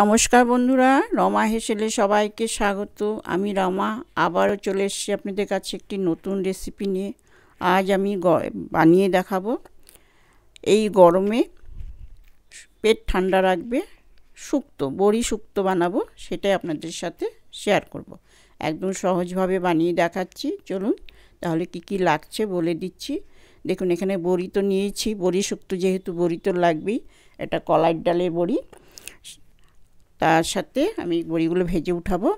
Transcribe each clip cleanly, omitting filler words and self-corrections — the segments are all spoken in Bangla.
নমস্কার বন্ধুরা, রমা হেসেলে সবাইকে স্বাগত। আমি রামা আবারও চলে এসেছি আপনাদের কাছে একটি নতুন রেসিপি নিয়ে। আজ আমি বানিয়ে দেখাবো এই গরমে পেট ঠান্ডা রাখবে শুক্তো, বড়ি শুক্তো বানাবো, সেটাই আপনাদের সাথে শেয়ার করব। একদম সহজভাবে বানিয়ে দেখাচ্ছি। চলুন তাহলে কি কি লাগছে বলে দিচ্ছি। দেখুন, এখানে বড়ি তো নিয়েছি, বড়ি শুক্তো যেহেতু বড়ি তো লাগবেই। এটা কলাই ডালের বড়ি, তার সাথে আমি বড়িগুলো ভেজে উঠাবো।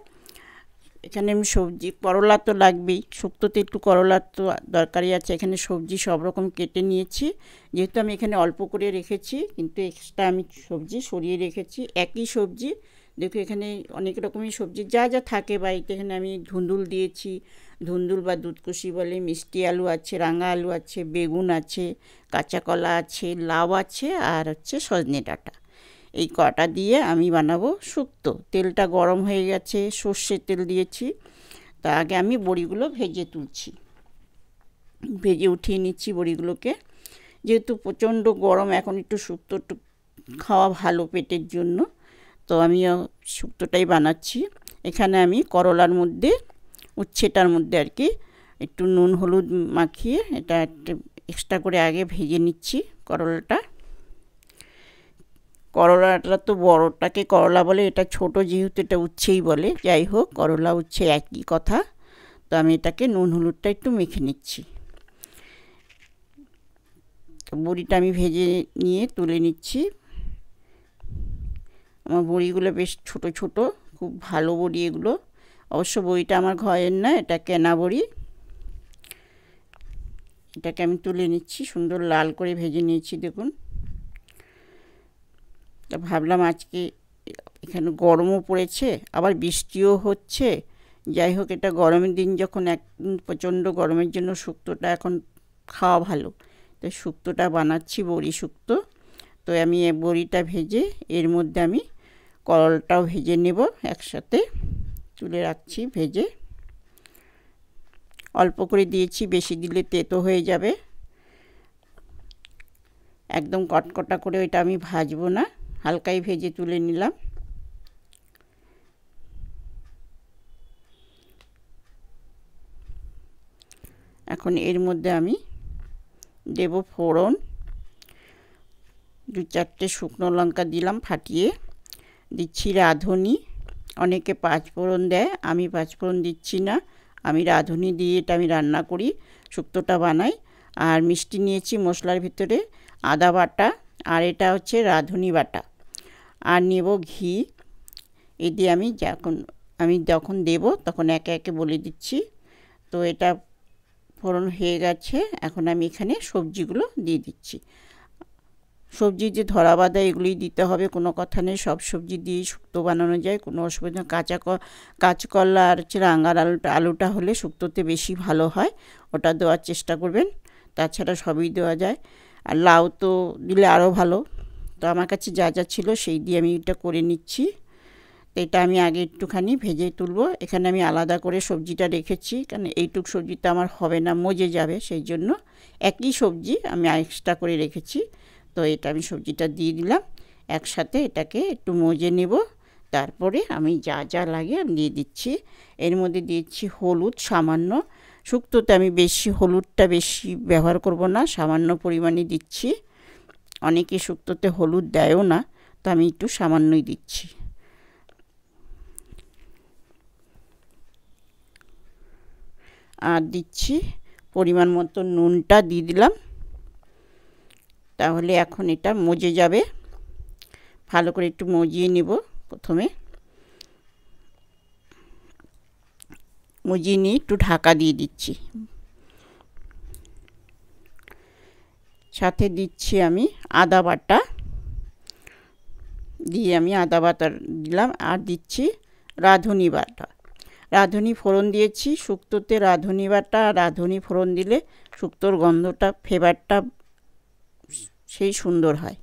এখানে আমি সবজি, করলা তো লাগবেই, শুক্তোতে একটু করলার তো দরকারই আছে। এখানে সবজি সব রকম কেটে নিয়েছি, যেহেতু আমি এখানে অল্প করে রেখেছি, কিন্তু এক্সট্রা আমি সবজি সরিয়ে রেখেছি। একই সবজি, দেখো এখানে অনেক রকমের সবজি যা যা থাকে বাড়িতে। এখানে আমি ধুন্দুল দিয়েছি, ধুন্দুল বা দুধকুশি বলে, মিষ্টি আলু আছে, রাঙা আলু আছে, বেগুন আছে, কাঁচা কলা আছে, লাউ আছে, আর হচ্ছে সজনে ডাঁটা। এই কটা দিয়ে আমি বানাবো শুক্তো। তেলটা গরম হয়ে গেছে, সর্ষের তেল দিয়েছি। তা আগে আমি বড়িগুলো ভেজে তুলছি, ভেজে উঠিয়ে নিচ্ছি বড়িগুলোকে। যেহেতু প্রচণ্ড গরম, এখন একটু শুক্তো খাওয়া ভালো পেটের জন্য, তো আমি শুক্তোটাই বানাচ্ছি। এখানে আমি করলার মধ্যে, উচ্ছেটার মধ্যে আর কি, একটু নুন হলুদ মাখিয়ে এটা একটা এক্সট্রা করে আগে ভেজে নিচ্ছি করলাটা। করলাটা তো বড়টাকে করলা বলে, এটা ছোট যেহেতু এটা উচ্ছেই বলে। যাই হোক, করলা উচ্ছে একই কথা। তো আমি এটাকে নুন হলুদটা একটু মেখে নিচ্ছি। তো বড়িটা আমি ভেজে নিয়ে তুলে নিচ্ছি। আমার বড়িগুলো বেশ ছোট ছোট, খুব ভালো বড়ি এগুলো। অবশ্য বড়িটা আমার ঘরের না, এটা কেনা বড়ি। এটাকে আমি তুলে নিচ্ছি, সুন্দর লাল করে ভেজে নিয়েছি দেখুন। তা ভাবলাম আজকে এখানে গরমও পড়েছে, আবার বৃষ্টিও হচ্ছে। যাই হোক, এটা গরমের দিন যখন, এক প্রচণ্ড গরমের জন্য শুক্তোটা এখন খাওয়া ভালো। তো শুক্তোটা বানাচ্ছি, বড়ি শুক্তো। তো আমি এই বড়িটা ভেজে এর মধ্যে আমি করলটাও ভেজে নেব, একসাথে তুলে রাখছি ভেজে। অল্প করে দিয়েছি, বেশি দিলে তেতো হয়ে যাবে। একদম কটকটা করে ওইটা আমি ভাজবো না, হালকাই ভেজে তুলে নিলাম। এখন এর মধ্যে আমি দেব ফোড়ন। 2-4টে শুকনো লঙ্কা দিলাম ফাটিয়ে। দিচ্ছি রাঁধুনি, অনেকে 5 ফোড়ন দেয়, আমি 5 ফোড়ন দিচ্ছি না। আমি রাঁধুনি দিয়ে এটা আমি রান্না করি, শুক্তোটা বানাই। আর মিষ্টি নিয়েছি মশলার ভিতরে, আদা বাটা, আর এটা হচ্ছে রাঁধুনি বাটা। আর নেব ঘি। এই দিয়ে আমি যখন দেব তখন একে একে বলে দিচ্ছি। তো এটা ফোড়ন হয়ে গেছে, এখন আমি এখানে সবজিগুলো দিয়ে দিচ্ছি। সবজি যে ধরা বাঁধা এগুলোই দিতে হবে, কোনো কথা নেই। সব সবজি দিয়েই শুক্তো বানানো যায়, কোনো অসুবিধা। কাঁচকলা আর হচ্ছে রাঙার আলুটা হলে শুক্তোতে বেশি ভালো হয়, ওটা দেওয়ার চেষ্টা করবেন। তাছাড়া সবই দেওয়া যায়, আর লাউ তো দিলে আরও ভালো। তো আমার কাছে যা যা ছিল সেই দিয়ে আমি এটা করে নিচ্ছি। তো এটা আমি আগে একটুখানি ভেজে তুলবো। এখানে আমি আলাদা করে সবজিটা রেখেছি, কারণ এইটুক সবজিটা আমার হবে না, মজে যাবে, সেই জন্য একই সবজি আমি এক্সট্রা করে রেখেছি। তো এটা আমি সবজিটা দিয়ে দিলাম একসাথে, এটাকে একটু মজে নেব। তারপরে আমি যা যা লাগে আমি দিয়ে দিচ্ছি। এর মধ্যে দিয়েছি হলুদ সামান্য। শুক্তোতে আমি হলুদটা বেশি ব্যবহার করব না, সামান্য পরিমাণে দিচ্ছি। অনেকে শুক্তোতে হলুদ দেয়ও না, তো আমি একটু সামান্যই দিচ্ছি। আর দিচ্ছি পরিমাণ মতো নুনটা দিয়ে দিলাম। তাহলে এখন এটা মজে যাবে, ভালো করে একটু মজিয়ে নেব। প্রথমে মজিয়ে নিয়ে একটু ঢাকা দিয়ে দিচ্ছি। সাথে দিচ্ছি আমি আদা বাটা, দিয়ে আমি আদা বাটা দিলাম। আর দিচ্ছি রাঁধুনি বাটা। রাঁধুনি ফোড়ন দিয়েছি শুক্তোতে। রাঁধুনি বাটা, রাঁধুনি ফোড়ন দিলে শুক্তোর গন্ধটা, ফ্লেভারটা সেই সুন্দর হয়।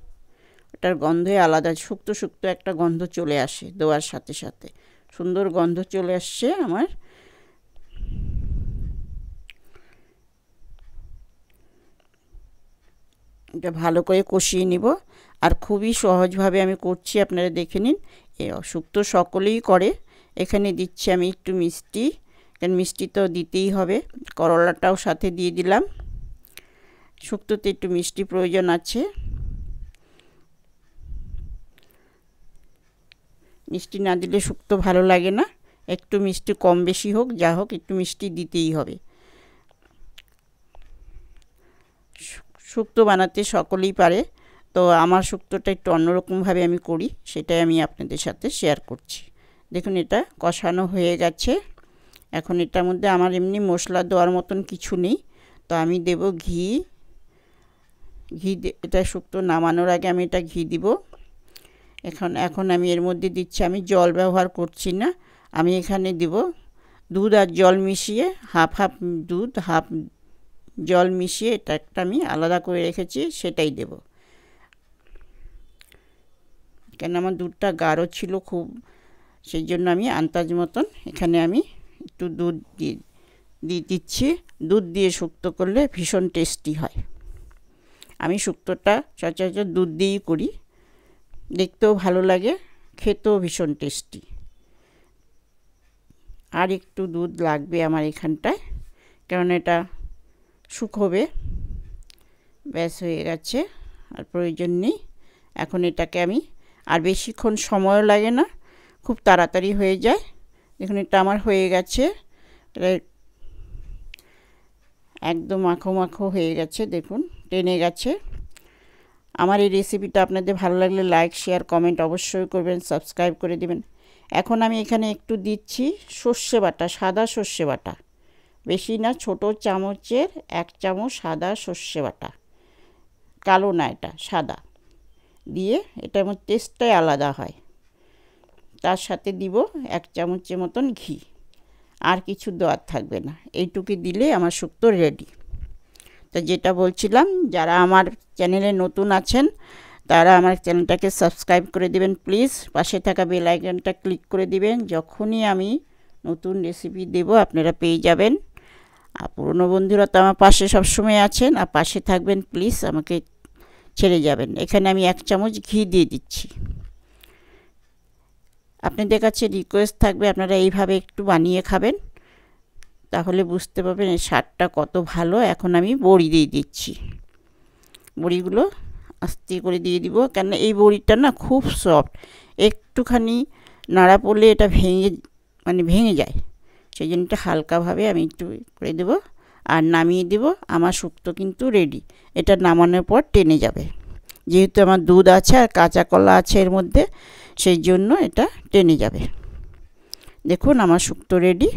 ওটার গন্ধই আলাদা, শুক্তো শুক্তো একটা গন্ধ চলে আসে দেওয়ার সাথে সাথে, সুন্দর গন্ধ চলে আসছে আমার। এটা ভালো করে কষিয়ে নিব। আর খুবই সহজভাবে আমি করছি, আপনারা দেখে নিন। শুক্তো সকলেই করে। এখানে দিচ্ছি আমি একটু মিষ্টি, কারণ মিষ্টি তো দিতেই হবে। করলাটাও সাথে দিয়ে দিলাম। শুক্তোতে একটু মিষ্টি প্রয়োজন আছে। মিষ্টি না দিলে শুক্তো ভালো লাগে না। একটু মিষ্টি কম বেশি হোক, যা হোক, একটু মিষ্টি দিতেই হবে। শুক্তো বানাতে সকলেই পারে, তো আমার শুক্তোটা একটু অন্যরকমভাবে আমি করি, সেটাই আমি আপনাদের সাথে শেয়ার করছি। দেখুন, এটা কষানো হয়ে গেছে। এখন এটার মধ্যে আমার এমনি মশলা দেওয়ার মতন কিছু নেই, তো আমি দেব ঘি। এটা শুক্তো নামানোর আগে আমি এটা ঘি দিব। এখন আমি এর মধ্যে দিচ্ছি, আমি জল ব্যবহার করছি না। আমি এখানে দিব দুধ আর জল মিশিয়ে, হাফ হাফ দুধ হাফ জল মিশিয়ে এটা একটা আমি আলাদা করে রেখেছি, সেটাই দেব। কেন আমার দুধটা গাঢ় ছিল খুব, সেই জন্য আমি আন্দাজ মতন এখানে আমি একটু দুধ দিয়ে দিচ্ছি। দুধ দিয়ে শুক্তো করলে ভীষণ টেস্টি হয়। আমি শুক্তোটা সচরাচর দুধ দিয়েই করি, দেখতেও ভালো লাগে, খেতেও ভীষণ টেস্টি। আর একটু দুধ লাগবে আমার এখানটায়, কারণ এটা শুকোবে। ব্যাস হয়ে গেছে, আর প্রয়োজন নেই। এখন এটাকে আমি, আর বেশিক্ষণ সময়ও লাগে না, খুব তাড়াতাড়ি হয়ে যায়। দেখুন, এটা আমার হয়ে গেছে, একদম মাখো মাখো হয়ে গেছে। দেখুন, টেনে গেছে। আমার এই রেসিপিটা আপনাদের ভালো লাগলে লাইক, শেয়ার, কমেন্ট অবশ্যই করবেন, সাবস্ক্রাইব করে দেবেন। এখন আমি এখানে একটু দিচ্ছি সর্ষে বাটা, সাদা সর্ষে বাটা, বেশি না, ছোট চামচের 1 চামচ সাদা সর্ষে বাটা, কালো না, এটা সাদা, দিয়ে এটার মধ্যে টেস্টটাই আলাদা হয়। তার সাথে দিব 1 চামচের মতন ঘি, আর কিছু দেওয়ার থাকবে না। এইটুকু দিলে আমার শুক্তো রেডি। তো যেটা বলছিলাম, যারা আমার চ্যানেলে নতুন আছেন তারা আমার চ্যানেলটাকে সাবস্ক্রাইব করে দিবেন প্লিজ। পাশে থাকা বেল আইকনটা ক্লিক করে দিবেন, যখনই আমি নতুন রেসিপি দেব আপনারা পেয়ে যাবেন। আর পুরনো বন্ধুরা তো আমার পাশে সবসময় আছেন, আর পাশে থাকবেন প্লিজ, আমাকে ছেড়ে যাবেন। এখানে আমি 1 চামচ ঘি দিয়ে দিচ্ছি। আপনাদের কাছে রিকোয়েস্ট থাকবে আপনারা এইভাবে একটু বানিয়ে খাবেন, তাহলে বুঝতে পারবেন এর স্বাদটা কত ভালো। এখন আমি বড়ি দিয়ে দিচ্ছি। বড়িগুলো আস্তে করে দিয়ে দিব, কেন এই বড়িটা না খুব সফট, একটুখানি নাড়া পড়লে এটা ভেঙে যায়। সেই জন্য এটা হালকাভাবে আমি একটু করে দেবো, আর নামিয়ে দেব। আমার শুক্তো কিন্তু রেডি। এটা নামানোর পর টেনে যাবে, যেহেতু আমার দুধ আছে আর কাঁচা কলা আছে এর মধ্যে, সেই জন্য এটা টেনে যাবে। দেখুন, আমার শুক্তো রেডি।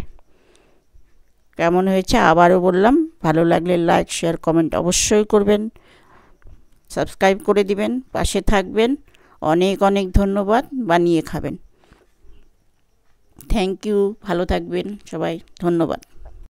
কেমন হয়েছে আবারও বললাম, ভালো লাগলে লাইক, শেয়ার, কমেন্ট অবশ্যই করবেন, সাবস্ক্রাইব করে দিবেন, পাশে থাকবেন। অনেক অনেক ধন্যবাদ। বানিয়ে খাবেন। Thank you. ভালো থাকবেন সবাই। ধন্যবাদ।